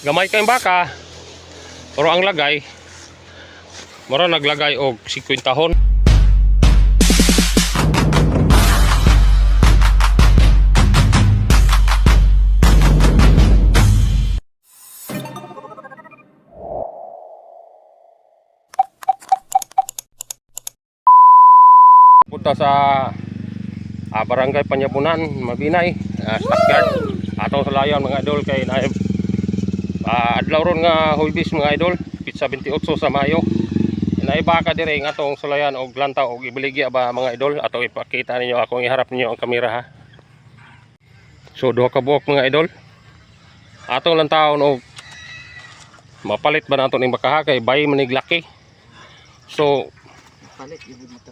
Gamay kayong baka. Pero ang lagay, mura naglagay og 50 tahon. Punta sa Barangay Panyapunan, Mabinay, stockyard. Atong salayan mga idol kay naib adlaw ron nga Huwebes mga idol, pizza 28 sa Mayo. Naibaka dire nga atong sulayan og lantaw og ibaligya ba mga idol, ato ipakita ninyo, akong iharap ninyo ang kamera ha. So duha ka buok mga idol. Atong lantawon og mapalit ba nato ning baka kay bay manig laki. So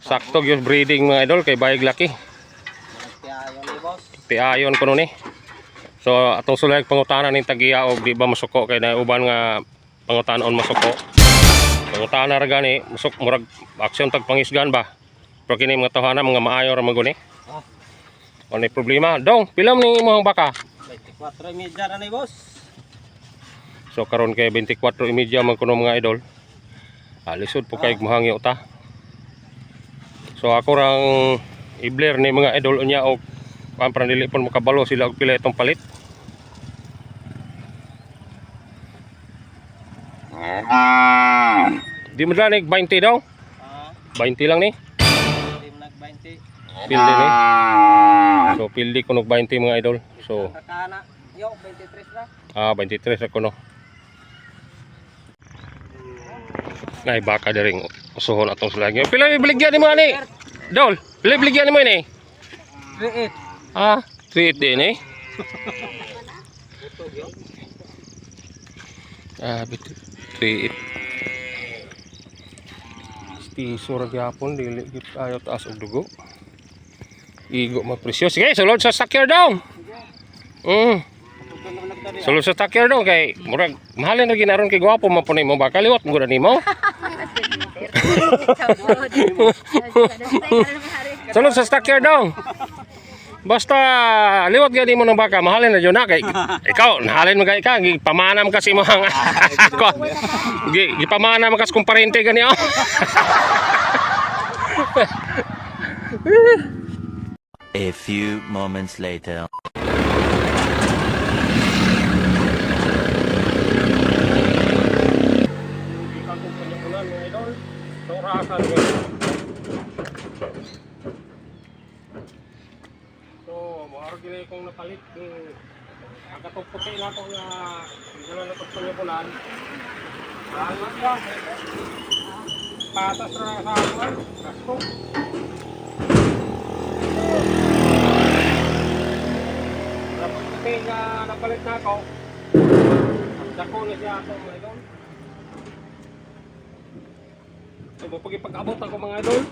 sakto yung breeding mga idol kay bayig laki. Tiayon ko nun eh. So atong sulay pangutanan ning tagiya og di ba masuko kay na uban nga pangutanon masuko. Pangutanan ra gani musuk murag aksyon tag pangisgan ba. Pero kini mga tawhana mga maayo ra maguni. Ano problema? Dong, pilam ni imong baka? 24.5 na ni boss. So karon kay 24.5 man kuno mga idol. Lisod po kay mahangyo ta. So ako rang i-blare ni mga idol unya og para dili pon makabalo sila og pila itong palit. Di mo danig 20 daw? 20 lang ni. Di mo nag 20. Pildi ni. So pildi ko nog 20 mga idol. So kakana yo 23 na. 23 ako no. Nay baka daring usuhon atong sulay. Pila ibaligyan ni mo ani? Dol, pila ibaligyan ni mo ni? 38. 3.8 din eh. Bitu 3.8. Piso ra gyapon dili gid ayo taas og dugo. Igo mapresyo. Sige, sulod sa stocker daw. Sulod sa stocker daw kay murag mahalin ra ginaron kay gwapo man punay mo baka liwat mo nimo. Sulod sa stocker daw. Basta liwat gani mo ng baka, mahalin na yun na kay ikaw, nahalin mo kay ka, gipamanam kasi mo ang gipamanam kasi kung parente gani oh. A few moments later. Gini kong napalit ang katong puti na ito nga gano'n na ito sa Panyapunan. Alas ka patas na sa akin gasto kapag puti nga napalit na ako dako na siya ito mga idol. So pag ipag-abot ako mga idol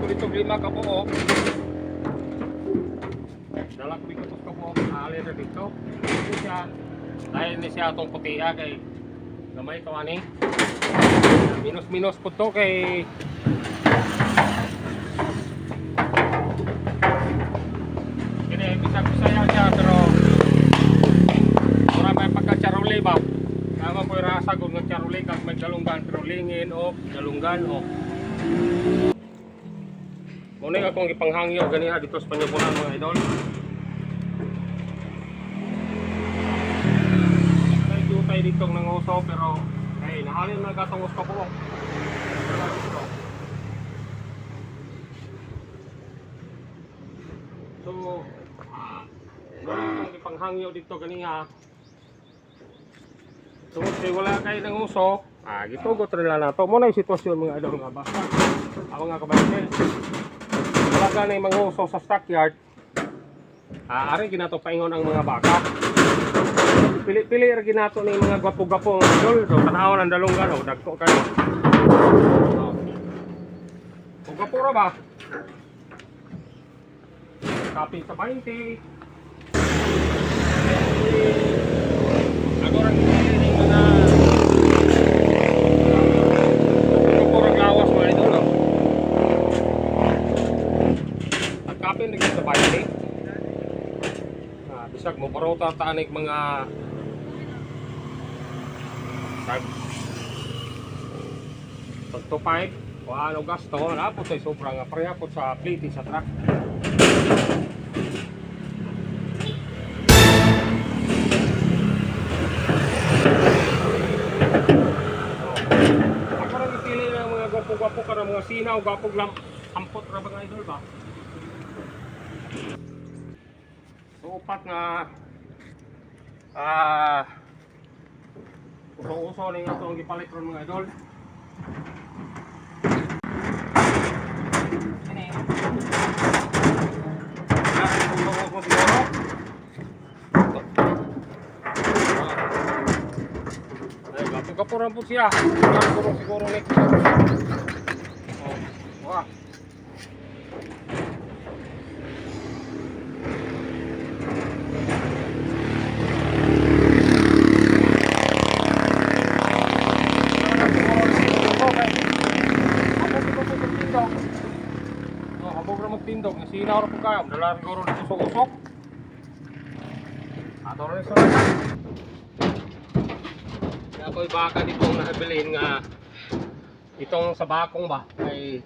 dito 5 ka buok. Dala ko dito ka buok, alin na dito. Ito siya. Dahil ni siya itong putia kay gamay ito ani. Minus po ito kay kini bisag saya siya pero mura may pagka-charuli ba? Kama po yung rasa kung nag-charuli kag may dalunggan pero lingin o dalunggan o muna nga akong ipanghangyo ganiha dito sa Panyapunan mga idol. Medyo tayo dito ng uso pero ay nahalin na gatong uso po. So muna akong ipanghangyo dito ganiha. So kay wala kayo ng uso, gitugot rin lang nato. Muna yung sitwasyon mga idol nga basta. Ako nga kabayan. Wala ka na yung mga uso sa stockyard. Ari ginato paingon ang mga baka. Pili-pili ra ginato ni mga gwapo-gwapo mga idol. So tanawon ang dalunggan o dagko kayo. Kung gwapo ra ba? Kapin sa 20. Ako ra ginato mga purang lawas mga idol. Kapin na sa 20. Bisag mo parota tanig mga tag 5 o ano gasto na po sa sobrang pareha po sa plate sa truck. Ako rin ipili ng mga gwapo-gwapo ka ng mga sinaw, gwapo lang ampot ra mga idol ba? So upat nga uso-uso na yung itong gipalit ron mga idol. Ini uso-uso siguro. Ay, gapo-gapo po siya. Siguro next. Oh, wah. Habog na magtindog, nasinaw na po kayo. Dala siguro na usok-usok. Ato rin sa lahat. Kaya ako'y baka ditong nakabilin nga itong sa bakong ba ay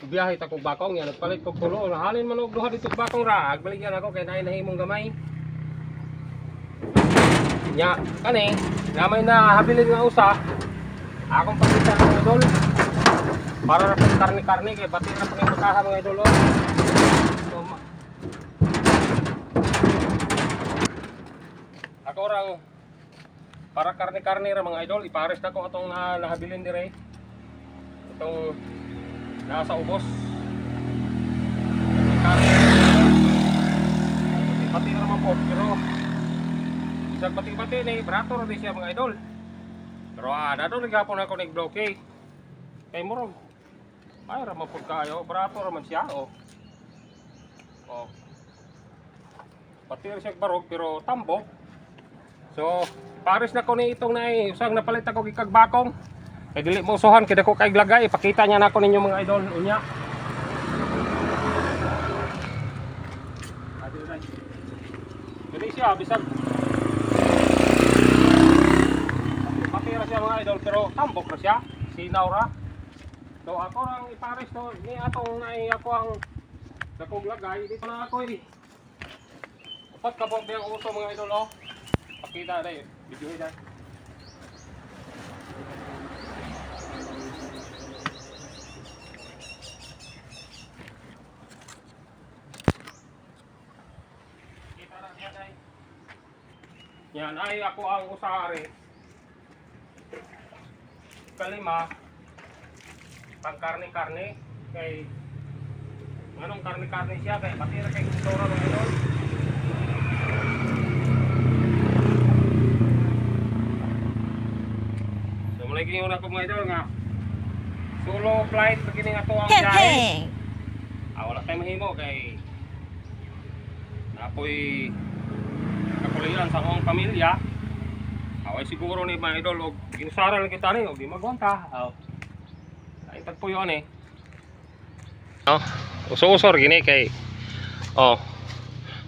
biyahe ta kong bakong yan. Nagpalit kong tulo. Nahalin man og duha dito bakong ra. Agbaligyan ako kay nahimong gamay. Nya, kani, gamay na habilin nga usa. Akong pagkita ng idol. Para na pong karne-karne kay pati na pang imutaha mga idol. So, ako orang para karne-karne ra mga idol, ipares na ko atong nahabilin dire. Itong nasa ubos. Pati na naman po, pero isang pati-pati ni brato ra di siya mga idol. Pero dato nagapon ako nag-bloke. Kay murag ay raman po kayo, brato raman siya oh. Oh. Pati rin siya barog pero tambok. So, pares na ko ni itong usang napalit ako gikag bakong. Kay dili mo usuhan kay dako kay lagay, ipakita niya nako ninyo mga idol unya. Dili siya bisag. Pati ra siya mga idol pero tambok ra siya, sinaw ra. So ako lang ipares to, ni atong nai ako ang dakog lagay dito na ako eh. Upat ka po ang uso mga idol oh. Pakita dai, video dai. Kita ra siya dai. Yan ay ako ang usari. Kalima pang karne-karne kay anong karne-karne siya kay pati ra kay istora ng idol. So mulai gini una ko mga idol nga solo flight begini nga to ang biyahe. Wala tayo mahimo kay napoy kakuliran sa akong pamilya. Away siguro ni mga idol og ginusara lang kita ni og di magwanta. Itag po yun eh. Oh, uso-usor gini kay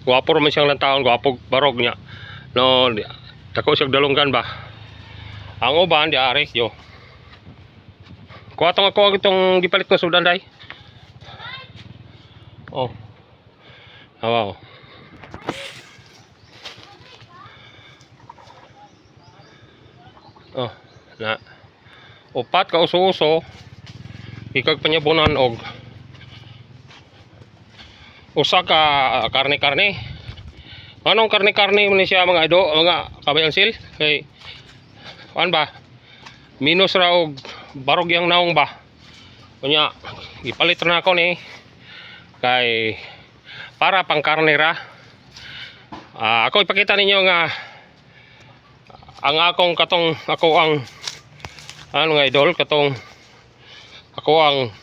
gwapo naman siyang lantaon, gwapo barog niya. No, dako siyang dalunggan ba. Ang uban di ari yo. Kuha tong ako itong gipalit ko sudan day. Oh. Wow. Oh, na upat ka uso-uso ikag panyabunan og usa ka karne-karne. Anong karne-karne man siya mga idol, mga kabayang sil? Kay kuan ba? Minus ra og barog yang naong ba. Kunya gipalit ra na ako ni kay para pang karne ra. Ako ipakita ninyo nga ang akong katong ako ang ano nga idol katong ako ang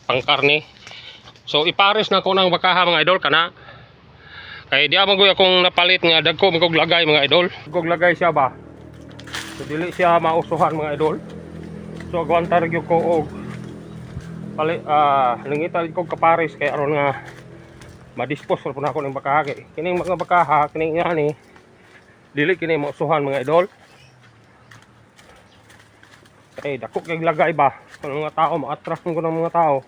pangkarne. So ipares na ko ng bakaha mga idol kana. Kay di amang akong napalit nga dagko magog lagay mga idol. Magog lagay siya ba. So dili siya mausuhan mga idol. So agwanta ra ko og palit lingitan ko kapares kay aron nga madispose po na ako ng bakaha. Kining mga bakaha, kining ngani, dili kini mausuhan mga idol. Kay dako kay lagay ba ng mga tao, ma-attract ko ng mga tao.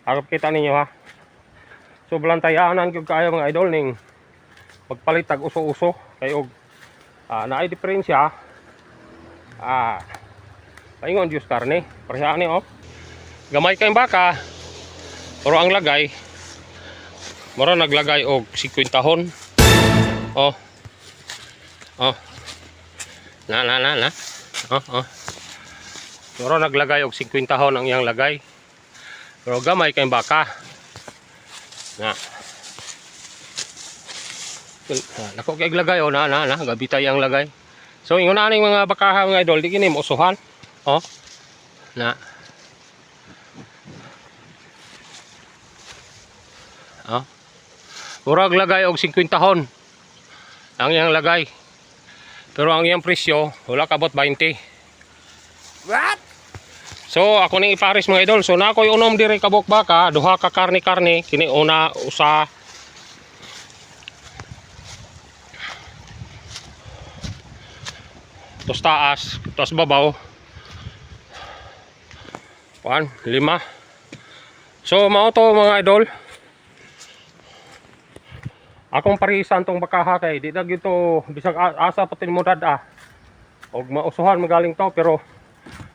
Harap kita ninyo ha. So balantayaanan gyud kayo mga idol ning magpalit tag uso-uso kay og naay diferensya. Paingon Diyos karne, pareha ni oh. Gamay kayong baka, pero ang lagay mura naglagay og 50 tahon. Oh. Na. Mura naglagay og 50 tahon ang iyang lagay. Pero gamay kayong baka. Na. Nako kay lagay oh na gabitay ang lagay. So ingon aning mga bakaha mga idol di kini mausuhan. Oh. Na. Oh. Murag lagay og 50 tahon ang iyang lagay. Pero ang iyang presyo wala kabot 20. What? So ako ning ipares mga idol. So na ako'y unom diri kabok baka, duha ka karne kini una usa. Tos taas, tos babaw. 1, 5. So mao to mga idol. Akong parisan tong bakaha kay di na gyud to bisag asa patin mo dad og mausuhan magaling to pero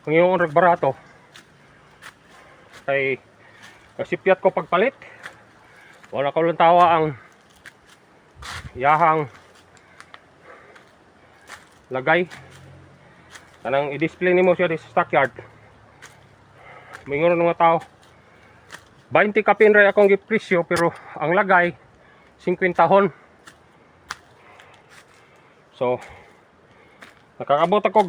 ang iyong rag barato kay kasipyat ko pagpalit. Wala ko lang tawa ang yahang lagay. Kanang i-display nimo siya sa stockyard. Mingon ng mga tao 20 kapin ray akong gipresyo pero ang lagay 50 tahon. So nakakabot ako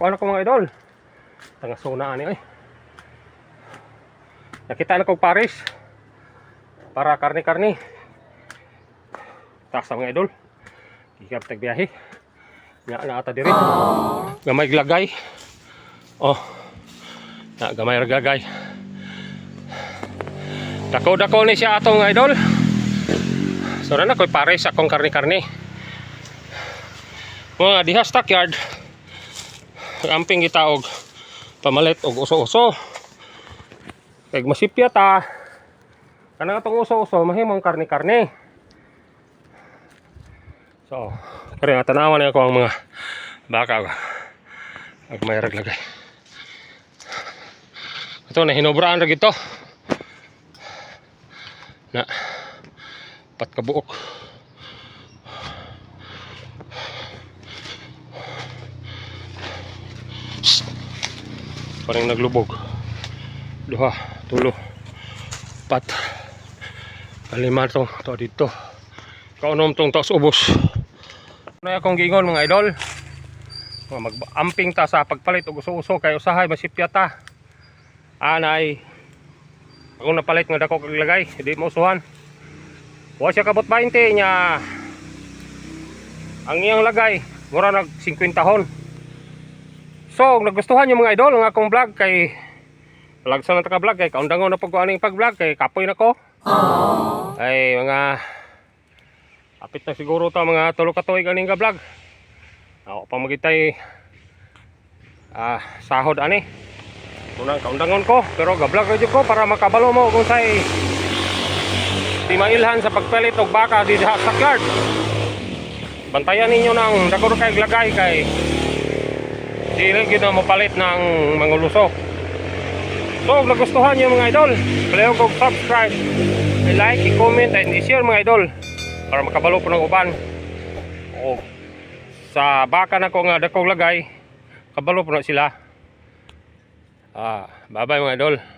kuan ako mga idol. Tanga suna ani oy. Nakita na kog pares para karne-karne. Taas mga idol. Ikap tag biyahe. Nya na ata diri. Gamay lagay. Oh. Na gamay lagay. Dako-dako ni siya atong idol. So na ko'y pares akong karne-karne. Mga diha stockyard. Amping kita og pamalit og uso-uso. Kay masipya ta. Kanang atong uso-uso mahimong karne-karne. So, kaya nga tanawan ako ang mga baka ag may raglagay. Ito na hinobraan ra gito. Na pat kabuok. Parang naglubog. Duha, tulo, pat, kalima to dito. Kaunom tong taos ubos. Ano akong gingon mga idol? Mag-amping ta sa pagpalit og uso-uso kay usahay masipya ta. Anay ako napalit nga dako kag lagay, hindi mo usuhan. Wa siya kabot 20 nya. Ang iyang lagay mura nag 50 tahon. So, nagustuhan yung mga idol ng akong vlog kay lagsa na taka vlog kay kaundangon na pag aning pag-vlog kay kapoy na ko. Ay mga apit na siguro ta mga tulo ka tuig aning ka vlog. Ako pa magitay sahod ani. Unang kaundangon ko pero ga-vlog ra jud ko para makabalo mo kung say di mailhan sa pagpalit og baka di sa stockyard. Bantayan ninyo nang dako kay lagay kay dili gyud na mapalit ng manguluso. So, kung nagustuhan nyo mga idol, please kong subscribe, i-like, i-comment, and i-share mga idol para makabalo po ng uban. O, sa baka na ko nga dakong lagay, kabalo po na sila. Bye bye mga idol.